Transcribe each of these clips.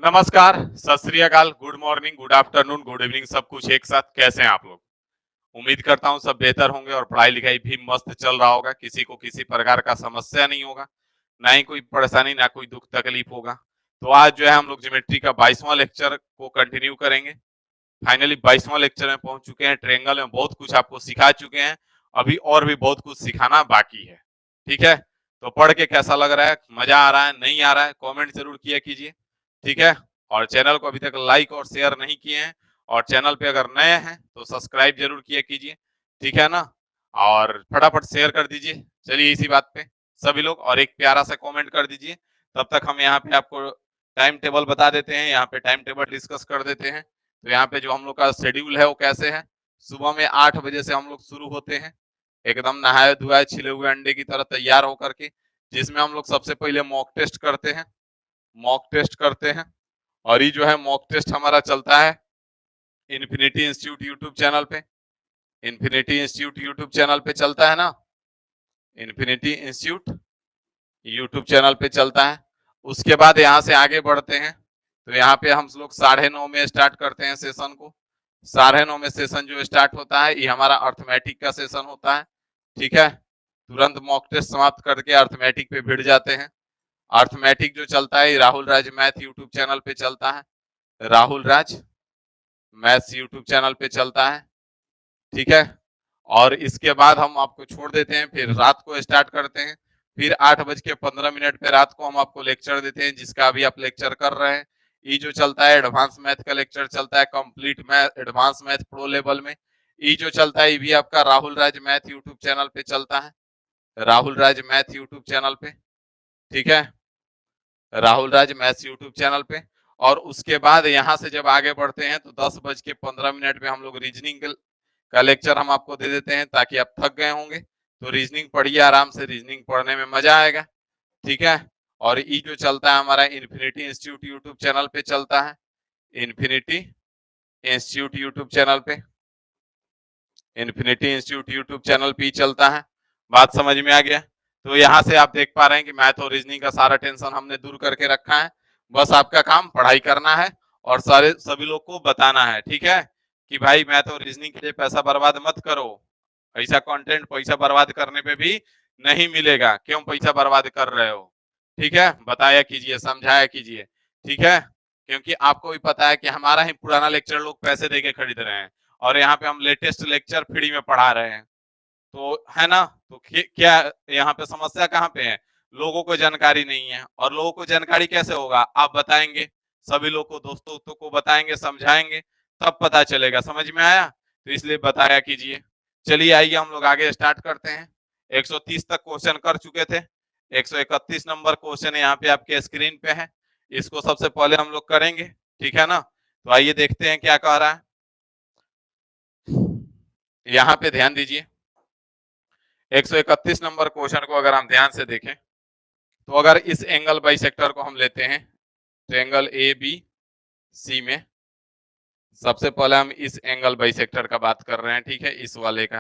नमस्कार, सत श्री अकाल, good morning, good afternoon, good evening, सब कुछ एक साथ। कैसे हैं आप लोग? उम्मीद करता हूँ सब बेहतर होंगे और पढ़ाई लिखाई भी मस्त चल रहा होगा। किसी को किसी प्रकार का समस्या नहीं होगा, ना ही कोई परेशानी, ना कोई दुख तकलीफ होगा। तो आज जो है हम लोग ज्योमेट्री का 22वां लेक्चर को कंटिन्यू करेंगे। फाइनली 22वां लेक्चर में पहुंच चुके हैं। ट्रायंगल में बहुत कुछ आपको सिखा चुके हैं, अभी और भी बहुत कुछ सिखाना बाकी है। ठीक है, तो पढ़ के कैसा लग रहा है, मजा आ रहा है, नहीं आ रहा है, कमेंट जरूर किया कीजिए। ठीक है, और चैनल को अभी तक लाइक और शेयर नहीं किए हैं, और चैनल पे अगर नए हैं तो सब्सक्राइब जरूर किया कीजिए। ठीक है ना, और फटाफट शेयर कर दीजिए। चलिए इसी बात पे सभी लोग, और एक प्यारा सा कमेंट कर दीजिए। तब तक हम यहाँ पे आपको टाइम टेबल बता देते हैं, यहाँ पे टाइम टेबल डिस्कस कर देते हैं। तो यहाँ पे जो हम लोग का शेड्यूल है वो कैसे है। सुबह में 8 बजे से हम लोग शुरू होते हैं, एकदम नहाए धुआए छिले हुए अंडे की तरह तैयार होकर के, जिसमें हम लोग सबसे पहले मॉक टेस्ट करते हैं। मॉक टेस्ट करते हैं, और ये जो है मॉक टेस्ट हमारा चलता है इन्फिनिटी इंस्टीट्यूट यूट्यूब चैनल पे। इन्फिनिटी इंस्टीट्यूट यूट्यूब चैनल पे चलता है ना, इन्फिनिटी इंस्टीट्यूट यूट्यूब चैनल पे चलता है। उसके बाद यहाँ से आगे बढ़ते हैं, तो यहाँ पे हम लोग 9:30 में स्टार्ट करते हैं सेशन को। 9:30 में सेशन जो स्टार्ट होता है ये हमारा अर्थमेटिक का सेशन होता है। ठीक है, तुरंत मॉक टेस्ट समाप्त करके अर्थमेटिक पे भिड़ जाते हैं। अर्थमेटिक जो चलता है Rahul Raj math YouTube channel पे चलता है। Rahul Raj maths YouTube channel पे चलता है। ठीक है, और इसके बाद हम आपको छोड़ देते हैं, फिर रात को स्टार्ट करते हैं। फिर 8:15 पे रात को हम आपको लेक्चर देते हैं, जिसका अभी आप लेक्चर कर रहे हैं। ये जो चलता है एडवांस मैथ का लेक्चर चलता है, complete math advance math pro level में। ये जो चलता है ये भी आपका Rahul Raj math YouTube channel पे चलता है, Rahul Raj math YouTube channel पे। ठीक है, Rahul Raj maths YouTube channel पे। और उसके बाद यहाँ से जब आगे बढ़ते हैं तो 10:15 पे हम लोग रीजनिंग का लेक्चर हम आपको दे देते हैं, ताकि आप थक गए होंगे तो रीजनिंग पढ़िए आराम से, रीजनिंग पढ़ने में मजा आएगा। ठीक है, और ये जो चलता है हमारा इन्फिनिटी इंस्टीट्यूट यूट्यूब चैनल पे चलता है, इन्फिनिटी इंस्टीट्यूट यूट्यूब चैनल पे, इन्फिनिटी इंस्टीट्यूट यूट्यूब चैनल पे ही चलता है। बात समझ में आ गया? तो यहाँ से आप देख पा रहे हैं कि मैथ और रीजनिंग का सारा टेंशन हमने दूर करके रखा है। बस आपका काम पढ़ाई करना है और सारे सभी लोग को बताना है। ठीक है, कि भाई मैथ और रीजनिंग के लिए पैसा बर्बाद मत करो। ऐसा कंटेंट पैसा बर्बाद करने पे भी नहीं मिलेगा, क्यों पैसा बर्बाद कर रहे हो? ठीक है, बताया कीजिए, समझाया कीजिए। ठीक है, क्योंकि आपको भी पता है कि हमारा ही पुराना लेक्चर लोग पैसे देके खरीद रहे हैं, और यहाँ पे हम लेटेस्ट लेक्चर फ्री में पढ़ा रहे हैं। तो है ना, तो क्या यहाँ पे समस्या कहाँ पे है? लोगों को जानकारी नहीं है, और लोगों को जानकारी कैसे होगा? आप बताएंगे, सभी लोग को, दोस्तों को बताएंगे, समझाएंगे, तब पता चलेगा। समझ में आया? तो इसलिए बताया कीजिए। चलिए आइए हम लोग आगे स्टार्ट करते हैं। 130 तक क्वेश्चन कर चुके थे, 131 नंबर क्वेश्चन यहाँ पे आपके स्क्रीन पे है। इसको सबसे पहले हम लोग करेंगे। ठीक है ना, तो आइए देखते हैं क्या कह रहा है। यहाँ पे ध्यान दीजिए, 131 नंबर क्वेश्चन को अगर हम ध्यान से देखें, तो अगर इस एंगल बाइसेक्टर को हम लेते हैं, ट्रायंगल ए बी सी में, सबसे पहले हम इस एंगल बाइसेक्टर का बात कर रहे हैं। ठीक है, इस वाले का,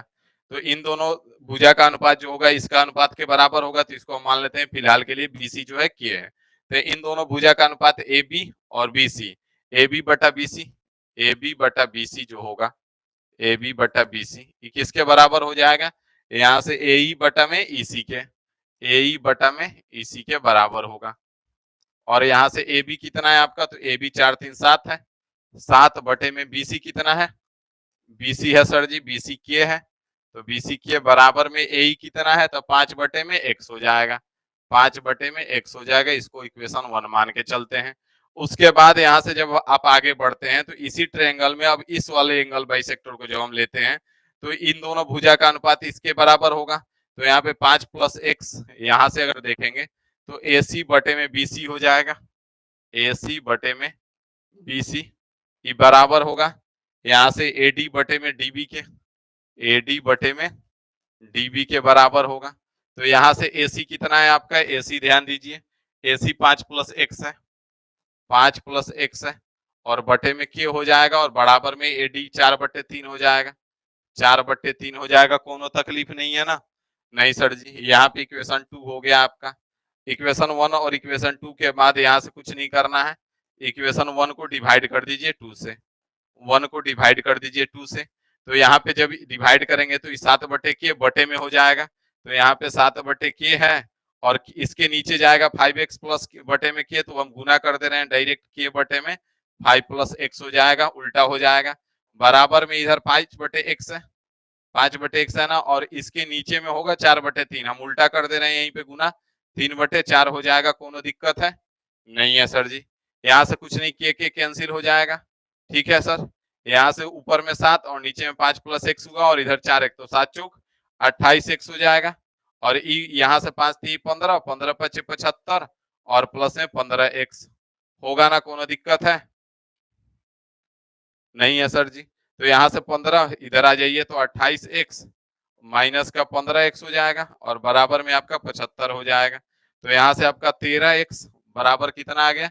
तो इन दोनों भुजा का अनुपात जो होगा इसका अनुपात के बराबर होगा, तो इसको हम मान लेते हैं फिलहाल के लिए बीसी जो है किए है। तो इन दोनों भुजा का अनुपात ए बी और बीसी, ए बी बटा बीसी, ए बी बटा बीसी जो होगा, ए बी बटा बीसी किसके बराबर हो जाएगा? यहाँ से ए ई बटा में ईसी के, ए ई बटा में ईसी के बराबर होगा। और यहाँ से ए बी कितना है आपका? तो ए बी 4 3 7 है, 7 बटे में बीसी कितना है? बीसी है सर जी, बीसी के है, तो बीसी के बराबर में ए ई कितना है? तो 5 बटे में x हो जाएगा, 5 बटे में x हो जाएगा। इसको इक्वेशन 1 मान के चलते हैं। उसके बाद यहाँ से जब आप आगे बढ़ते हैं तो इसी ट्रायंगल में अब इस वाले एंगल बाइसेक्टर को जब हम लेते हैं, तो इन दोनों भुजा का अनुपात इसके बराबर होगा। तो यहाँ पे 5 + x, यहाँ से अगर देखेंगे तो ए सी बटे में बी सी हो जाएगा, ए सी बटे में बी सी ये बराबर होगा यहाँ से ए डी बटे में डीबी के, ए डी बटे में डीबी के बराबर होगा। तो यहाँ से ए सी कितना है आपका? ए सी ध्यान दीजिए, ए सी 5 + x है, 5 + x है, और बटे में के हो जाएगा, और बराबर में ए डी 4/3 हो जाएगा, 4/3 हो जाएगा। कोनो तकलीफ नहीं है ना? नहीं सर जी, यहाँ पे इक्वेशन 2 हो गया आपका। इक्वेशन 1 और इक्वेशन 2 के बाद यहाँ से कुछ नहीं करना है, इक्वेशन 1 को डिवाइड कर दीजिए 2 से, 1 को डिवाइड कर दीजिए 2 से, तो यहाँ पे जब डिवाइड करेंगे तो 7/k बटे में हो जाएगा, तो यहाँ पे 7/k है और इसके नीचे जाएगा 5x प्लस बटे में k, तो हम गुना कर दे रहे हैं डायरेक्ट k बटे में 5 प्लस x हो जाएगा, उल्टा हो जाएगा, बराबर में इधर 5/x है, 5/x है ना, और इसके नीचे में होगा 4/3, हम उल्टा कर दे रहे हैं यहीं पे गुना, 3/4 हो जाएगा। कोनो दिक्कत है? नहीं है सर जी। यहाँ से कुछ नहीं, के कैंसिल हो जाएगा, ठीक है सर। यहाँ से ऊपर में 7 और नीचे में 5 प्लस x होगा और इधर 4x, तो 7 चौक 28x हो जाएगा, और यहाँ से 5 3 15, 15 5 75 और प्लस में 15x होगा ना, कोनो दिक्कत है? नहीं है सर जी। तो यहाँ से 15 इधर आ जाइए तो 28x माइनस का 15x हो जाएगा और बराबर में आपका 75 हो जाएगा। तो यहाँ से आपका 13x बराबर कितना आ गया?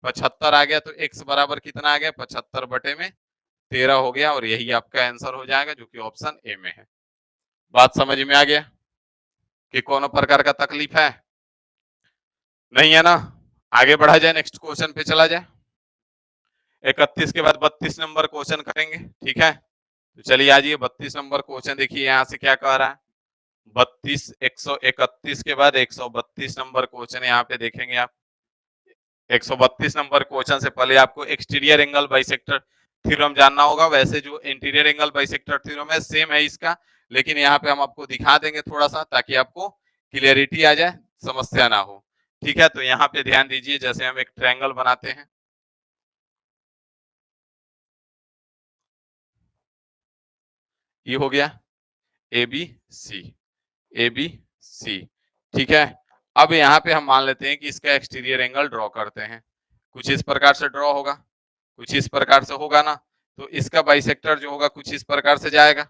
75 आ गया। तो x बराबर कितना आ गया? 75/13 हो गया, और यही आपका आंसर हो जाएगा जो कि ऑप्शन ए में है। बात समझ में आ गया कि कौन प्रकार का तकलीफ है? नहीं है ना? आगे बढ़ा जाए, नेक्स्ट क्वेश्चन पे चला जाए। 31 के बाद 32 नंबर क्वेश्चन करेंगे, ठीक है? तो चलिए आ जाइए 32 नंबर क्वेश्चन देखिए यहाँ से क्या कह रहा है। 32 131 के बाद 132 नंबर क्वेश्चन यहाँ पे देखेंगे आप। 132 नंबर क्वेश्चन से पहले आपको एक्सटीरियर एंगल बाइसेक्टर थ्योरम जानना होगा। वैसे जो इंटीरियर एंगल बाइसेक्टर थ्योरम है सेम है इसका, लेकिन यहाँ पे हम आपको दिखा देंगे थोड़ा सा ताकि आपको क्लियरिटी आ जाए, समस्या ना हो, ठीक है? तो यहाँ पे ध्यान दीजिए, जैसे हम एक ट्रायंगल बनाते हैं, ये हो गया ABC, ABC, ठीक है? अब यहाँ पे हम मान लेते हैं कि इसका एक्सटीरियर एंगल ड्रॉ करते हैं। कुछ इस प्रकार से ड्रॉ होगा, कुछ इस प्रकार से होगा ना। तो इसका बाइसेक्टर जो होगा कुछ इस प्रकार से जाएगा,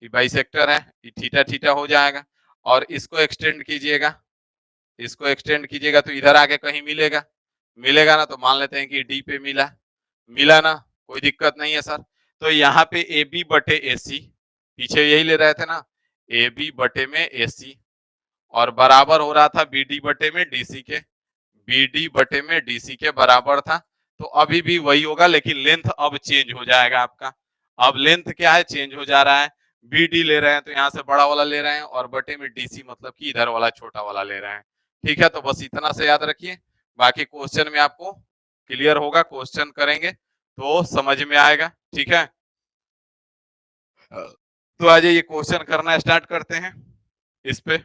ये बाइसेक्टर है, ये थीटा थीटा हो जाएगा, और इसको एक्सटेंड कीजिएगा, इसको एक्सटेंड कीजिएगा तो इधर आके कहीं मिलेगा, मिलेगा ना। तो मान लेते हैं कि डी पे मिला, मिला ना, कोई दिक्कत नहीं है सर। तो यहाँ पे ए बी बटे ए सी, पीछे यही ले रहे थे ना, ए बी बटे में ए सी, और बराबर हो रहा था बी डी बटे में डी सी के, बी डी बटे में डी सी के बराबर था। तो अभी भी वही होगा, लेकिन लेंथ अब चेंज हो जाएगा आपका। अब लेंथ क्या है? चेंज हो जा रहा है। बी डी ले रहे हैं तो यहाँ से बड़ा वाला ले रहे हैं, और बटे में डी सी मतलब कि इधर वाला छोटा वाला ले रहे हैं, ठीक है? तो बस इतना से याद रखिए, बाकी क्वेश्चन में आपको क्लियर होगा, क्वेश्चन करेंगे तो समझ में आएगा, ठीक है? तो आज ये क्वेश्चन करना स्टार्ट करते हैं। इस पे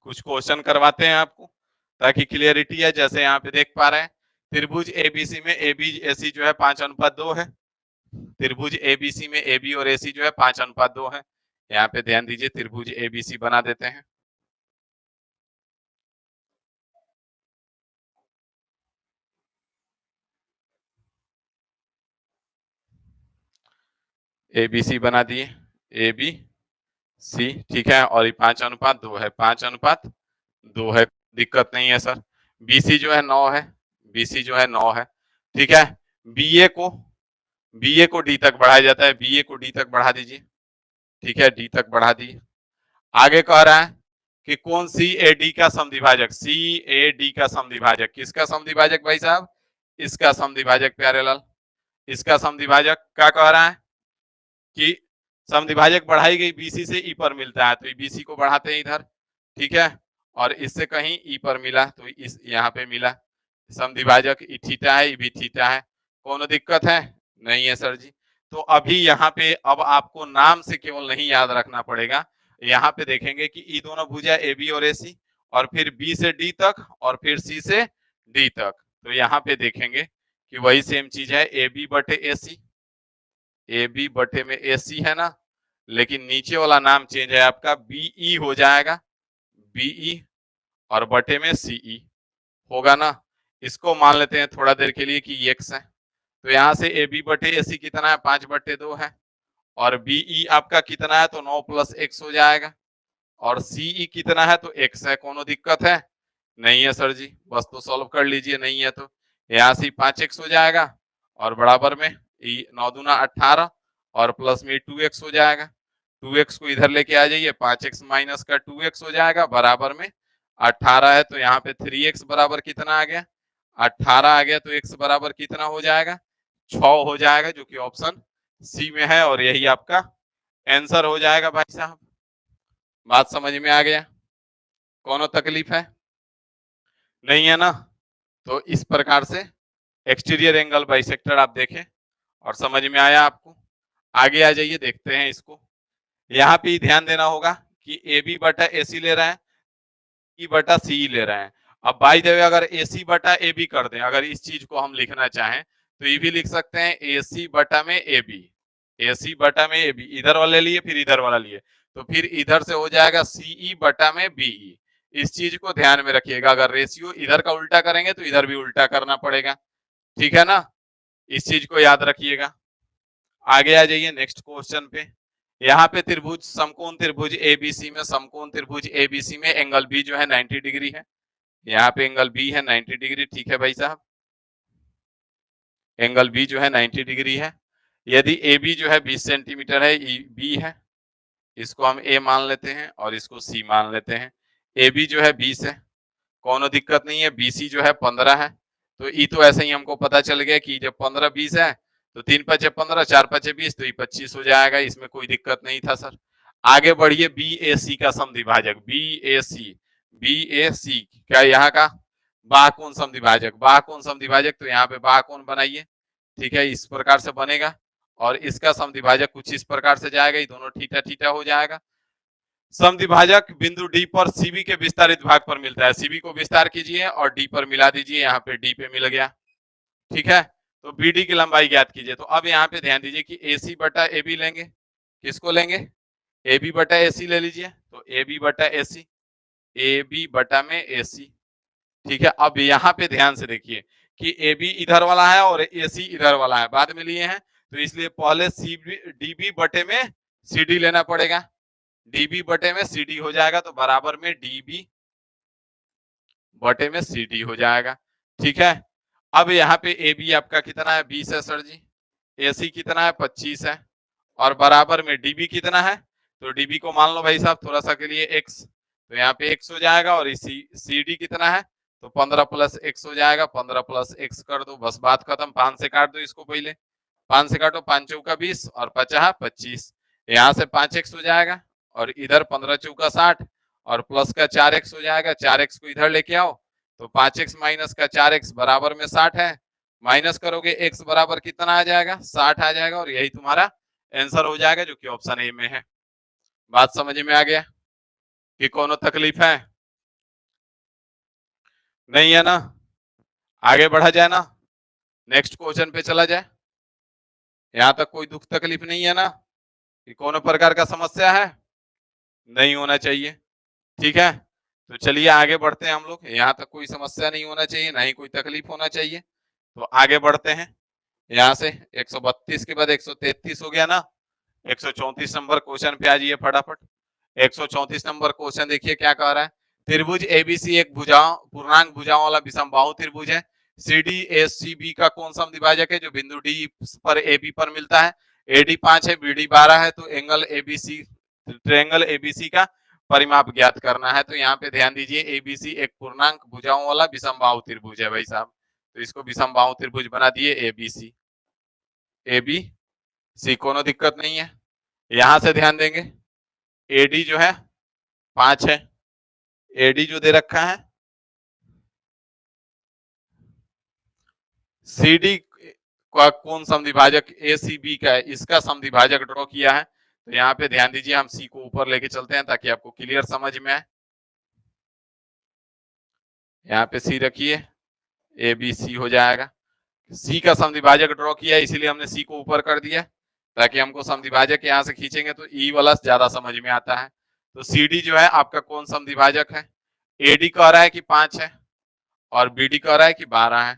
कुछ क्वेश्चन करवाते हैं आपको ताकि क्लियरिटी है। जैसे यहाँ पे देख पा रहे हैं, त्रिभुज एबीसी में एसी जो है 5:2 है। त्रिभुज एबीसी में AB और AC जो है 5:2 है। यहाँ पे ध्यान दीजिए, त्रिभुज एबीसी बना देते हैं। ABC बना दिए, ABC, ठीक है? और ये 5:2 है, 5:2 है, दिक्कत नहीं है सर। BC जो है 9 है, BC जो है 9 है, ठीक है? BA को D तक बढ़ाया जाता है, BA को D तक बढ़ा दीजिए, ठीक है? D तक बढ़ा दिए। आगे कह रहा है कि कौन CAD का समद्विभाजक, CAD का समद्विभाजक, किसका समद्विभाजक भाई साहब? इसका समद्विभाजक प्यारे लाल, इसका समद्विभाजक क्या कह रहा है कि समद्विभाजक बढ़ाई गई BC से E पर मिलता है, तो BC को बढ़ाते हैं इधर, ठीक है? और इससे कहीं E पर मिला तो इस यहाँ पे मिला, समद्विभाजक ई थीटा है, ई भी थीटा है, कोनो दिक्कत है? नहीं है सर जी। तो अभी यहाँ पे अब आपको नाम से केवल नहीं याद रखना पड़ेगा, यहाँ पे देखेंगे कि ई दोनों भुजा AB और AC, और फिर B से D तक, और फिर C से D तक। तो यहाँ पे देखेंगे कि वही सेम चीज है, AB बटे AC, AB बटे में AC है ना, लेकिन नीचे वाला नाम चेंज है आपका, BE हो जाएगा, BE, और बटे में CE होगा ना। इसको मान लेते हैं थोड़ा देर के लिए कि x है। तो यहाँ से AB बटे AC कितना है? 5/2 है, और BE आपका कितना है? तो 9 + x हो जाएगा, और CE कितना है? तो x है। कोनो दिक्कत है? नहीं है सर जी। बस तो सॉल्व कर लीजिए, नहीं है तो यहाँ से 5x हो जाएगा, और बराबर में 9 दूना 18, और प्लस में 2x हो जाएगा। 2x को इधर लेके आ जाइए, 5x माइनस का 2x हो जाएगा, बराबर में 18 है। तो यहाँ पे 3x बराबर कितना आ गया? 18 आ गया तो x बराबर कितना हो जाएगा, 6 हो जाएगा, जो कि ऑप्शन सी में है और यही आपका आंसर हो जाएगा भाई साहब। बात समझ में आ गया, कोनो तकलीफ है नहीं है ना। तो इस प्रकार से एक्सटीरियर एंगल बाइसेक्टर आप देखें और समझ में आया आपको। आगे आ जाइए, देखते हैं इसको। यहाँ पे ध्यान देना होगा कि ए बी बटा ए सी ले रहे हैं, ई बटा सी ले रहे हैं। अब बाई द वे अगर ए सी बटा ए बी कर दें, अगर इस चीज को हम लिखना चाहें तो ये भी लिख सकते हैं ए सी बटा में ए बी, ए सी बटा में ए बी, इधर वाले लिए फिर इधर वाला लिए, तो फिर इधर से हो जाएगा सीई बटा में बीई। इस चीज को ध्यान में रखिएगा, अगर रेशियो इधर का उल्टा करेंगे तो इधर भी उल्टा करना पड़ेगा, ठीक है ना, इस चीज को याद रखिएगा। आगे आ जाइए नेक्स्ट क्वेश्चन पे। यहाँ पे त्रिभुज समकोण त्रिभुज एबीसी में, समकोण त्रिभुज एबीसी में एंगल बी जो है 90 डिग्री है। यहाँ पे एंगल बी है 90 डिग्री, ठीक है भाई साहब, एंगल बी जो है 90 डिग्री है। यदि ए बी जो है 20 सेंटीमीटर है, बी है, इसको हम ए मान लेते हैं और इसको सी मान लेते हैं। ए बी जो है 20 है, कोनो दिक्कत नहीं है। बीसी जो है 15 है, तो ई तो ऐसे ही हमको पता चल गया कि जब 15 20 है तो 3 पचे 15, 4 पचे 20, तो ये 25 हो जाएगा, इसमें कोई दिक्कत नहीं था सर। आगे बढ़िए, बी ए सी का समद्विभाजक, बी ए सी, बी ए सी क्या यहाँ का बाकोण समद्विभाजक, बाकोण समद्विभाजक, तो यहाँ पे बाकोण बनाइए, ठीक है, इस प्रकार से बनेगा और इसका समद्विभाजक कुछ इस प्रकार से जाएगा, ये दोनों थीटा थीटा हो जाएगा। समद्विभाजक बिंदु डी पर सीबी के विस्तारित भाग पर मिलता है, सीबी को विस्तार कीजिए और डी पर मिला दीजिए, यहाँ पे डी पे मिल गया, ठीक है। तो बीडी की लंबाई ज्ञात कीजिए। तो अब यहाँ पे ध्यान दीजिए कि एसी बटा ए बी लेंगे, किसको लेंगे, ए बी बटा ए सी ले लीजिए, तो ए बी बटा ए सी, ए बी बटा में ए सी, ठीक है। अब यहाँ पे ध्यान से देखिए कि ए बी इधर वाला है और ए सी इधर वाला है, बाद में लिए हैं, तो इसलिए पहले सी बी डी बी बटे में सी डी लेना पड़ेगा, डीबी बटे में सी डी हो जाएगा, तो बराबर में डीबी बटे में सी डी हो जाएगा, ठीक है। अब यहाँ पे ए बी आपका कितना है, 20 है सर जी, ए सी कितना है, 25 है, और बराबर में डीबी कितना है, तो डीबी को मान लो भाई साहब थोड़ा सा के लिए एक्स, तो यहाँ पे एक्स हो जाएगा, और सी डी कितना है, तो 15 प्लस एक्स हो जाएगा, 15 प्लस एक्स कर दो, बस बात खत्म। 5 से काट दो इसको, पहले 5 से काटो, 5 चौका 20 और 50 25, यहाँ से 5x हो जाएगा और इधर 15 चौका 60 और प्लस का 4x हो जाएगा, 4x को इधर लेके आओ, तो 5x माइनस का 4x बराबर में 60 है, माइनस करोगे x बराबर कितना आ जाएगा, 60 आ जाएगा, और यही तुम्हारा आंसर हो जाएगा, जो कि ऑप्शन ए में है। बात समझ में आ गया कि कोनो तकलीफ है नहीं है ना। आगे बढ़ा जाए ना, नेक्स्ट क्वेश्चन पे चला जाए। यहाँ तक कोई दुख तकलीफ नहीं है ना, कि कोनो प्रकार का समस्या है, नहीं होना चाहिए, ठीक है। तो चलिए आगे बढ़ते हैं हम लोग, यहाँ तक कोई समस्या नहीं होना चाहिए, ना ही कोई तकलीफ होना चाहिए, तो आगे बढ़ते हैं। यहाँ से 132 के बाद 133 हो गया ना, 134 नंबर क्वेश्चन पे आ जाइए फटाफट। 134 नंबर क्वेश्चन देखिए क्या कह रहा है। त्रिभुज एबीसी एक भुजाओं पूर्णांक भुजाओं वाला विषमबाहु त्रिभुज है। सीडी एस सी बी का कौन सा द्विभाजक है, जो बिंदु डी पर ए बी पर मिलता है। एडी 5 है, बीडी 12 है, तो एंगल एबीसी, ट्रायंगल एबीसी का परिमाप ज्ञात करना है। तो यहाँ पे ध्यान दीजिए, एबीसी एक पूर्णांक भुजाओं वाला विषमबाहु त्रिभुज है भाई साहब, तो इसको विषमबाहु त्रिभुज बना दिए एबीसी, ए बी सी, कोनो दिक्कत नहीं है। यहां से ध्यान देंगे, एडी जो है 5 है, एडी जो दे रखा है, सीडी का कौन समद्विभाजक ए सी बी का है, इसका समद्विभाजक ड्रॉ किया है। तो यहाँ पे ध्यान दीजिए, हम सी को ऊपर लेके चलते हैं ताकि आपको क्लियर समझ में आए। यहाँ पे सी रखिए, ए बी सी हो जाएगा, सी का समद्विभाजक ड्रॉ किया है, इसीलिए हमने सी को ऊपर कर दिया ताकि हमको समद्विभाजक यहाँ से खींचेंगे तो ई वाला ज्यादा समझ में आता है। तो सी डी जो है आपका कौन समद्विभाजक है, एडी कह रहा है कि 5 है और बीडी कह रहा है कि 12 है,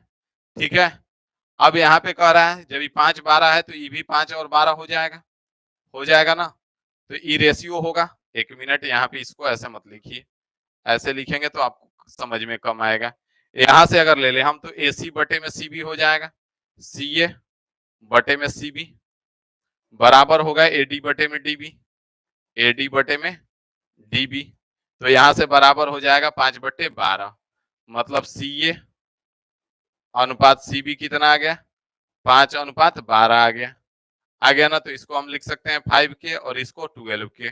ठीक है। अब यहाँ पे कह रहा है जब ये 5 12 है तो ई भी 5 और 12 हो जाएगा ना, तो ई रेशियो होगा। एक मिनट, यहाँ पे इसको ऐसे मत लिखिए, ऐसे लिखेंगे तो आपको समझ में कम आएगा। यहां से अगर ले ले हम तो ए सी बटे में सी बी हो जाएगा, सी ए बटे में सी बी बराबर होगा एडी बटे में डीबी, एडी बटे में डीबी, तो यहां से बराबर हो जाएगा 5/12, मतलब सी ए अनुपात सी भी कितना आ गया, 5:12 आ गया ना। तो इसको हम लिख सकते हैं 5K और इसको 12K।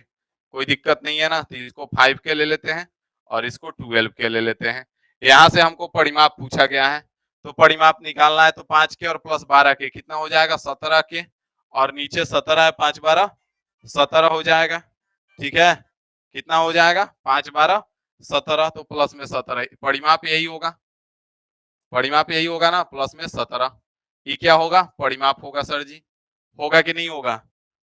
कोई दिक्कत नहीं है ना। तो इसको 5K ले लेते हैं और इसको 12K ले लेते हैं। यहां से हमको परिमाप पूछा गया है, तो परिमाप निकालना है। तो 5K और प्लस 12K कितना हो जाएगा, 17K। और नीचे 17 है, 5:12 17 हो जाएगा। ठीक है, कितना हो जाएगा, 5:12 17। तो प्लस में 17, परिमाप यही होगा, परिमाप यही होगा ना, प्लस में 17। ये क्या होगा, परिमाप होगा सर जी। होगा कि नहीं होगा,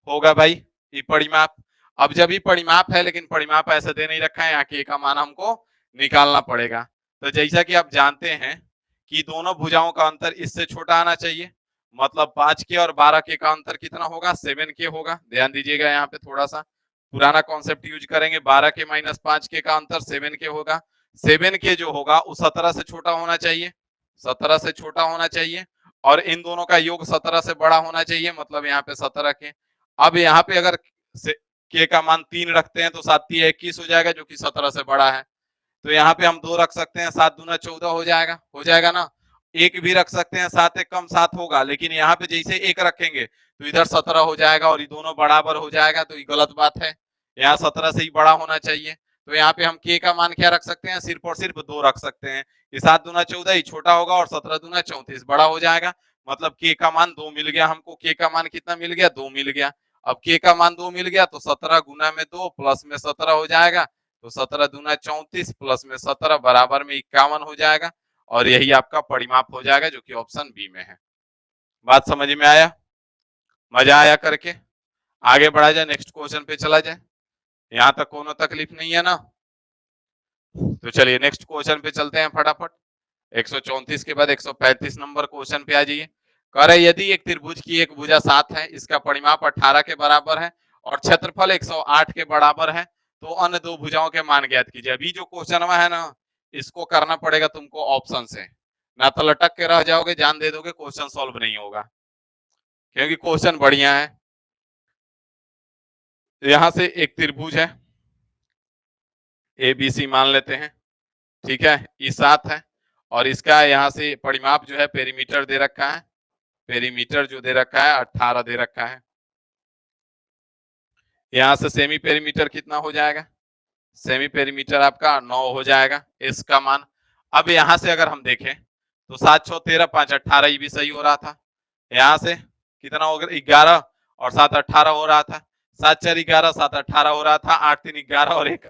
होगा भाई, ये परिमाप। अब जब ये परिमाप है, लेकिन परिमाप ऐसे दे नहीं रखा है, यहाँ के का मान हमको निकालना पड़ेगा। तो जैसा कि आप जानते हैं कि दोनों भुजाओं का अंतर इससे छोटा आना चाहिए, मतलब 5K और 12K का अंतर कितना होगा, 7K होगा। ध्यान दीजिएगा, यहाँ पे थोड़ा सा पुराना कॉन्सेप्ट यूज करेंगे। 12K माइनस 5K का अंतर 7K होगा। 7K जो होगा वो 17 से छोटा होना चाहिए, 17 से छोटा होना चाहिए। और इन दोनों का योग 17 से बड़ा होना चाहिए, मतलब यहाँ पे 17K। अब यहाँ पे अगर K का मान 3 रखते हैं तो 7×3 = 21 हो जाएगा, जो कि 17 से बड़ा है। तो यहाँ पे हम 2 रख सकते हैं, 7×2 = 14 हो जाएगा ना। एक भी रख सकते हैं, 7 एक कम 7 होगा, लेकिन यहाँ पे जैसे एक रखेंगे तो इधर 17 हो जाएगा और ये दोनों बराबर हो जाएगा, तो ये गलत बात है। यहाँ 17 से ही बड़ा होना चाहिए। तो यहाँ पे हम K का मान क्या रख सकते हैं, सिर्फ और सिर्फ 2 रख सकते हैं। ये 7×2 = 14 ही छोटा होगा और 17×34 बड़ा हो जाएगा। मतलब K का मान 2 मिल गया हमको। K का मान कितना मिल गया, 2 मिल गया। अब K का मान 2 मिल गया तो 17 गुना में 2 प्लस में 17 हो जाएगा। तो 17×2 = 34 प्लस में 17 बराबर में 51 हो जाएगा। और यही आपका परिमाप हो जाएगा, जो कि ऑप्शन बी में है। बात समझ में आया, मजा आया करके। आगे बढ़ा जाए, नेक्स्ट क्वेश्चन पे चला जाए। यहां तक कोनो तकलीफ नहीं है ना। तो चलिए नेक्स्ट क्वेश्चन पे चलते हैं फटाफट। 134 के बाद 135 नंबर क्वेश्चन पे आ जाइए। कह रहे यदि एक त्रिभुज की एक भुजा 7 है, इसका परिमाप 18 के बराबर है और क्षेत्रफल 108 के बराबर है, तो अन्य दो भुजाओं के मान ज्ञात कीजिए। अभी जो क्वेश्चन है ना, इसको करना पड़ेगा तुमको ऑप्शन से, ना तो लटक के रह जाओगे, जान दे दोगे, क्वेश्चन सॉल्व नहीं होगा, क्योंकि क्वेश्चन बढ़िया है। यहां से एक त्रिभुज है ABC मान लेते हैं, ठीक है, ये 7 है और इसका यहाँ से परिमाप जो है पेरीमीटर दे रखा है, पेरीमीटर जो दे रखा है 18 दे रखा है। यहाँ से सेमी पेरीमीटर कितना हो जाएगा, सेमी पेरीमीटर आपका 9 हो जाएगा इसका मान। अब यहाँ से अगर हम देखें तो 7 6 13 5 18, ये भी सही हो रहा था। यहाँ से कितना हो गया, 11 और 7 18 हो रहा था। 7 4 11 7 18 हो रहा था। 8 3 11 और 1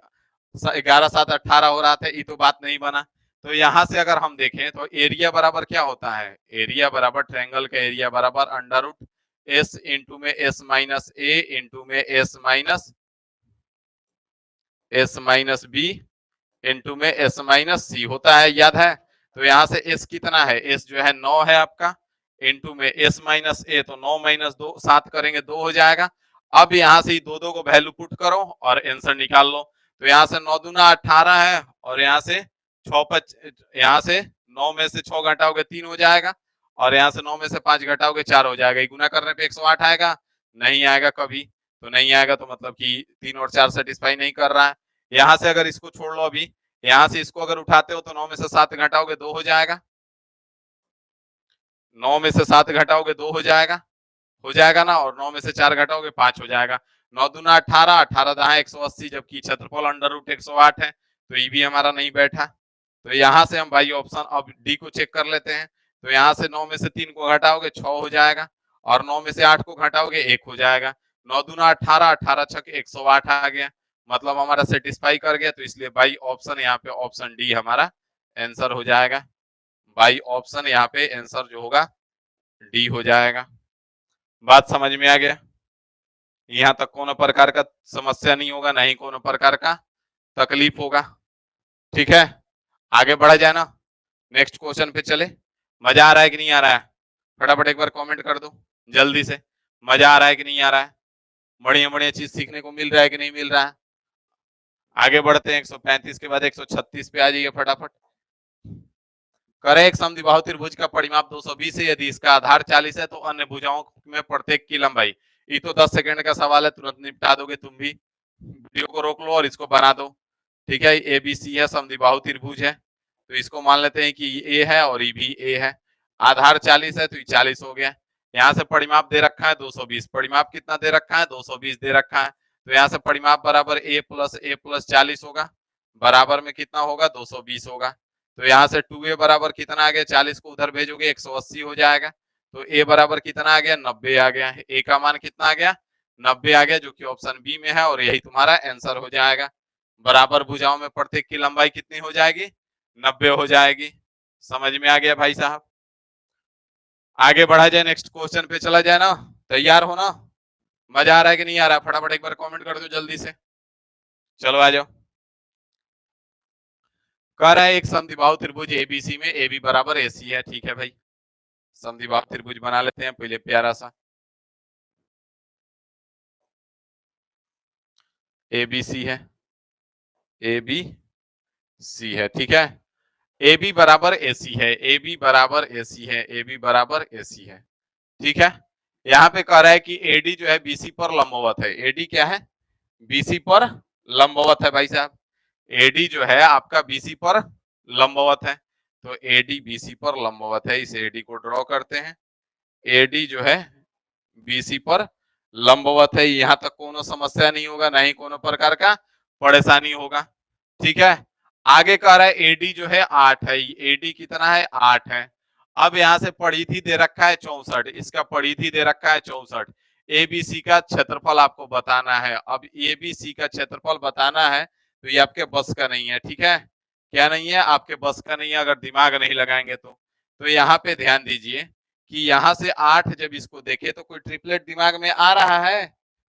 11 7 18 हो रहा था। ये तो बात नहीं बना। तो यहाँ से अगर हम देखें तो एरिया बराबर क्या होता है, एरिया बराबर ट्रायंगल का एरिया बराबर अंडर रूट S इंटू में S माइनस A इंटू में S माइनस B इंटू में S माइनस C होता है, याद है। तो यहाँ से S कितना है, S जो है 9 है आपका, इंटू में S माइनस A, तो 9 माइनस 2 7 करेंगे 2 हो जाएगा। अब यहाँ से दो दो को वैल्यू पुट करो और आंसर निकाल लो। तो यहाँ से 9 दूना 18 है और यहाँ से 6 यहाँ से 9 में से 6 घटाओगे 3 हो जाएगा और यहाँ से 9 में से 5 घटाओगे 4 हो जाएगा। गुना करने पे 108 आएगा, नहीं आएगा कभी। तो नहीं आएगा तो मतलब कि 3 और 4 सेटिस्फाई नहीं कर रहा है। यहाँ से अगर इसको छोड़ लो, अभी यहाँ से इसको अगर उठाते हो तो 9 में से 7 घटाओगे 2 हो जाएगा, 9 में से 7 घटाओगे 2 हो जाएगा ना, और 9 में से 4 घटाओगे 5 हो जाएगा। 9 दूना 18, 18 दहा 180, जबकि क्षेत्रफल अंडर रूट 108 है, तो ये भी हमारा नहीं बैठा। तो यहाँ से हम भाई ऑप्शन अब डी को चेक कर लेते हैं। तो यहाँ से 9 में से 3 को घटाओगे 6 हो जाएगा और 9 में से 8 को घटाओगे 1 हो जाएगा। 9 दूना 18, 18 छक 108 आ गया, मतलब हमारा सेटिस्फाई कर गया। तो इसलिए भाई ऑप्शन यहाँ पे ऑप्शन डी हमारा आंसर हो जाएगा। भाई ऑप्शन यहाँ पे आंसर जो होगा डी हो जाएगा। बात समझ में आ गया, यहाँ तक कोनो प्रकार का समस्या नहीं होगा, नहीं कोनो प्रकार का तकलीफ होगा, ठीक है। आगे बढ़ा जाए ना, नेक्स्ट क्वेश्चन पे चले। मजा आ रहा है कि नहीं आ रहा है, फटाफट एक बार कमेंट कर दो जल्दी से, मजा आ रहा है कि नहीं आ रहा है, बढ़िया बढ़िया चीज सीखने को मिल रहा है कि नहीं मिल रहा है। आगे बढ़ते हैं, 135 के बाद 136 पे आ जाइए फटाफट। करे एक समद्विबाहु त्रिभुज का परिमाप 220 है, यदि इसका आधार 40 है तो अन्य भुजाओं में प्रत्येक की लंबाई, ये तो 10 सेकंड का सवाल है, तुरंत निपटा दोगे तुम भी। वीडियो को रोक लो और इसको बना दो, ठीक है। ABC है, समद्विबाहु त्रिभुज है, तो इसको मान लेते हैं कि ए है और ये भी ए है। आधार 40 है तो ये 40 हो गया। यहाँ से परिमाप दे रखा है 220, परिमाप कितना दे रखा है 220 दे रखा है, तो यहाँ से परिमाप बराबर a प्लस 40 होगा, बराबर में कितना होगा 220 होगा। तो यहाँ से 2a बराबर कितना आ गया, 40 को उधर भेजोगे 180 हो जाएगा, तो a बराबर कितना आ गया 90 आ गया। a का मान कितना आ गया 90 आ गया, जो कि ऑप्शन बी में है, और यही तुम्हारा आंसर हो जाएगा। बराबर भुजाओं में प्रत्येक की लंबाई कितनी हो जाएगी 90 हो जाएगी। समझ में आ गया भाई साहब। आगे बढ़ा जाए, नेक्स्ट क्वेश्चन पे चला जाए ना, तैयार हो ना, मजा आ रहा है कि नहीं आ रहा, फटाफट एक बार कमेंट कर दो जल्दी से। चलो आ जाओ। कह रहा है एक समद्विबाहु त्रिभुज एबीसी में ए बी बराबर ए सी है। ठीक है भाई, समद्विबाहु त्रिभुज बना लेते हैं पहले प्यारा सा। ए बी सी है, ए बी सी है, ठीक है। ए बी बराबर ए सी है, ए बी बराबर ए सी है, ए बी बराबर ए सी है, ठीक है। यहाँ पे कह रहा है कि एडी जो है बीसी पर लंबवत है। एडी क्या है, बीसी पर लंबवत है भाई साहब। एडी जो है आपका बीसी पर लंबवत है, तो एडी बीसी पर लंबवत है, इस एडी को ड्रॉ करते हैं। एडी जो है बीसी पर लंबवत है, यहां तक कोनो समस्या नहीं होगा, ना ही कोनो प्रकार का परेशानी होगा, ठीक है। आगे कह रहा है एडी जो है 8 है, एडी कितना है 8 है। अब यहां से परिधि दे रखा है 64, इसका परिधि दे रखा है 64। एबीसी का क्षेत्रफल आपको बताना है। अब एबीसी का क्षेत्रफल बताना है तो ये आपके बस का नहीं है, ठीक है। क्या नहीं है, आपके बस का नहीं है, अगर दिमाग नहीं लगाएंगे तो यहाँ पे ध्यान दीजिए कि यहाँ से 8 जब इसको देखे तो कोई ट्रिपलेट दिमाग में आ रहा है,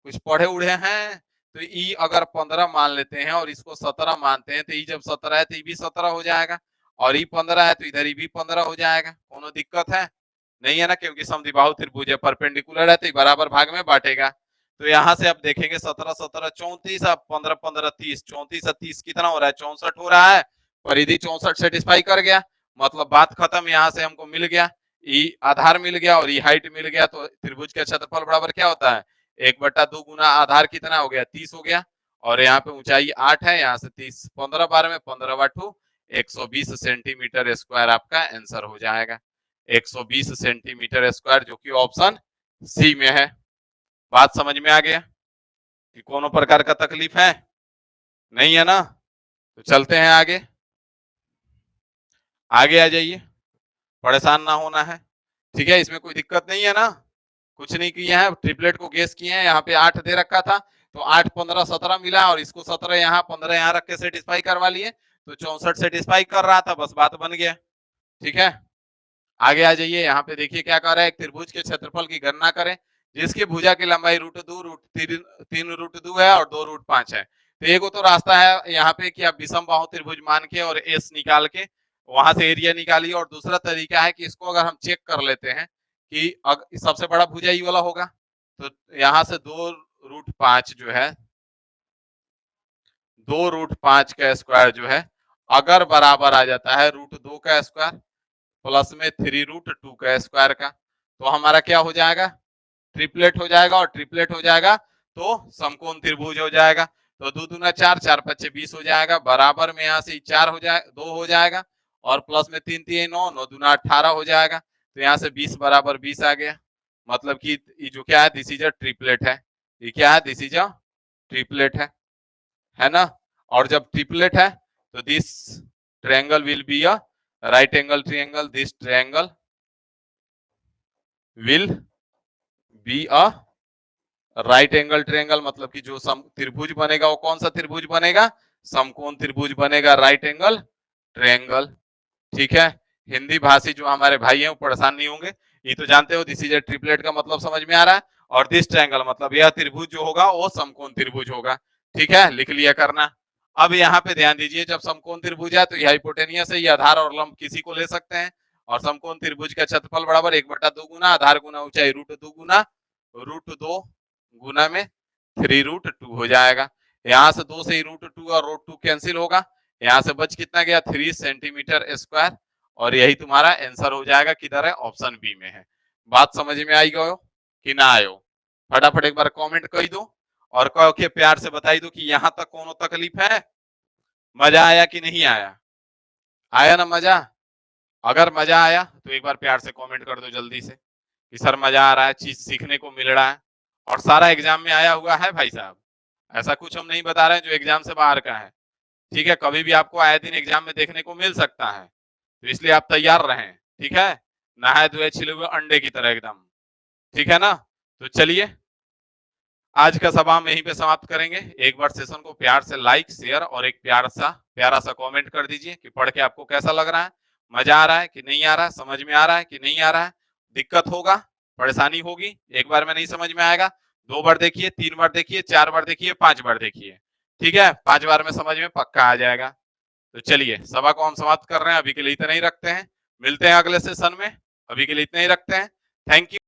कुछ पढ़े उड़े हैं, तो ई अगर 15 मान लेते हैं और इसको 17 मानते हैं, तो ई जब 17 है तो ई भी 17 हो जाएगा, और ई 15 है तो इधर ई भी 15 हो जाएगा। कोनो दिक्कत है नहीं है ना, क्योंकि समद्विबाहु त्रिभुज है, परपेंडिकुलर है तो बराबर भाग में बांटेगा। तो यहाँ से अब देखेंगे 17 17 34, अब 15 15 30, 34 30 कितना हो रहा है 64 हो रहा है। परिधि 64 सेटिस्फाई कर गया, मतलब बात खत्म। यहाँ से हमको मिल गया ई आधार मिल गया और ई हाइट मिल गया, तो त्रिभुज का क्षेत्रफल बराबर क्या होता है 1/2 गुना आधार कितना हो गया 30 हो गया, और यहाँ पे ऊंचाई 8 है, यहाँ से 30 15 12 में 15/2 120 सेंटीमीटर स्क्वायर आपका आंसर हो जाएगा। 120 सेंटीमीटर स्क्वायर, जो कि ऑप्शन सी में है। बात समझ में आ गया कि कोनो प्रकार का तकलीफ है नहीं है ना। तो चलते हैं आगे, आगे आ जाइए, परेशान ना होना है, ठीक है। इसमें कोई दिक्कत नहीं है ना, कुछ नहीं किया है, ट्रिपलेट को गेस किए हैं। यहाँ पे 8 दे रखा था तो 8 15 17 मिला, और इसको 17 यहाँ 15 यहाँ रख के सेटिस्फाई करवा लिए, तो 64 सेटिस्फाई कर रहा था, बस बात बन गया, ठीक है। आगे आ जाइए, यहाँ पे देखिए क्या कह रहा है, एक त्रिभुज के क्षेत्रफल की गणना करें जिसकी भुजा की लंबाई √2 √3 है और 2 √5 है। तो एक तो रास्ता है यहाँ पे कि आप विषम बाहु त्रिभुज मान के और एस निकाल के वहां से एरिया निकालिए, और दूसरा तरीका है कि इसको अगर हम चेक कर लेते हैं कि सबसे बड़ा भुजा ये वाला होगा, तो यहाँ से 2 √5 जो है 2 √5 का स्क्वायर जो है अगर बराबर आ जाता है √2 का स्क्वायर प्लस में 3 √2 का स्क्वायर का, तो हमारा क्या हो जाएगा ट्रिपलेट हो जाएगा, और ट्रिपलेट हो जाएगा तो समकोण त्रिभुज हो जाएगा। तो 2 दूना 4, 4 5 20 हो जाएगा, बराबर में यहाँ से 4 हो जाए 2 हो जाएगा, और प्लस में 3 3 9 9 दूना 18 हो जाएगा, तो यहाँ से 20 बराबर 20 आ गया। मतलब कि ये जो क्या है दिस इज अ ट्रिपलेट है, ये क्या है दिस इज अ ट्रिपलेट है ना। और जब ट्रिपलेट है तो this triangle will be a right angle triangle, this triangle will be a right angle triangle, मतलब कि जो त्रिभुज बनेगा वो कौन सा त्रिभुज बनेगा समकोण त्रिभुज बनेगा, राइट एंगल ट्रायंगल, ठीक है। हिंदी भाषी जो हमारे भाई हैं वो परेशान नहीं होंगे, ये तो जानते हो दिस इज ए ट्रिपलेट का मतलब समझ में आ रहा है, और दिस ट्रायंगल मतलब यह त्रिभुज जो होगा वो समकोण त्रिभुज होगा, ठीक है, लिख लिया करना। अब यहाँ पे ध्यान दीजिए, जब समकोण त्रिभुज है तो यह हाइपोटेनियस है, ये आधार और लंब किसी को ले सकते हैं, और समकोण त्रिभुज का क्षेत्रफल बराबर 1/2 गुना आधार गुना ऊंचाई √2 गुना √2 गुना में 3 √2 हो जाएगा। यहाँ से 2 से √2 और √2 कैंसिल होगा, यहाँ से बच कितना गया 3 सेंटीमीटर स्क्वायर, और यही तुम्हारा आंसर हो जाएगा, किधर है ऑप्शन बी में है। बात समझ में आई गयो कि ना आयो, फटाफट एक बार कमेंट कर दो, और कहो कि प्यार से बताई दो कि यहाँ तक कोनो तकलीफ है, मजा आया कि नहीं आया, आया ना मजा। अगर मजा आया तो एक बार प्यार से कमेंट कर दो जल्दी से कि सर मजा आ रहा है, चीज सीखने को मिल रहा है। और सारा एग्जाम में आया हुआ है भाई साहब, ऐसा कुछ हम नहीं बता रहे हैं जो एग्जाम से बाहर का है। ठीक है, कभी भी आपको आए दिन एग्जाम में देखने को मिल सकता है, तो इसलिए आप तैयार रहें। ठीक है, नहाए धोए छिले हुए अंडे की तरह एकदम। ठीक है ना? तो चलिए, आज का सभा हम यहीं पे समाप्त करेंगे। एक बार सेशन को प्यार से लाइक शेयर और एक प्यारा सा कमेंट कर दीजिए कि पढ़ के आपको कैसा लग रहा है, मजा आ रहा है कि नहीं आ रहा है, समझ में आ रहा है कि नहीं आ रहा है। दिक्कत होगा, परेशानी होगी, एक बार में नहीं समझ में आएगा, 2 बार देखिए, 3 बार देखिए, 4 बार देखिए, 5 बार देखिए। ठीक है, 5 बार में समझ में पक्का आ जाएगा। तो चलिए, सभा को हम समाप्त कर रहे हैं, अभी के लिए इतना ही रखते हैं। मिलते हैं अगले सेशन में, अभी के लिए इतना ही रखते हैं। Thank you.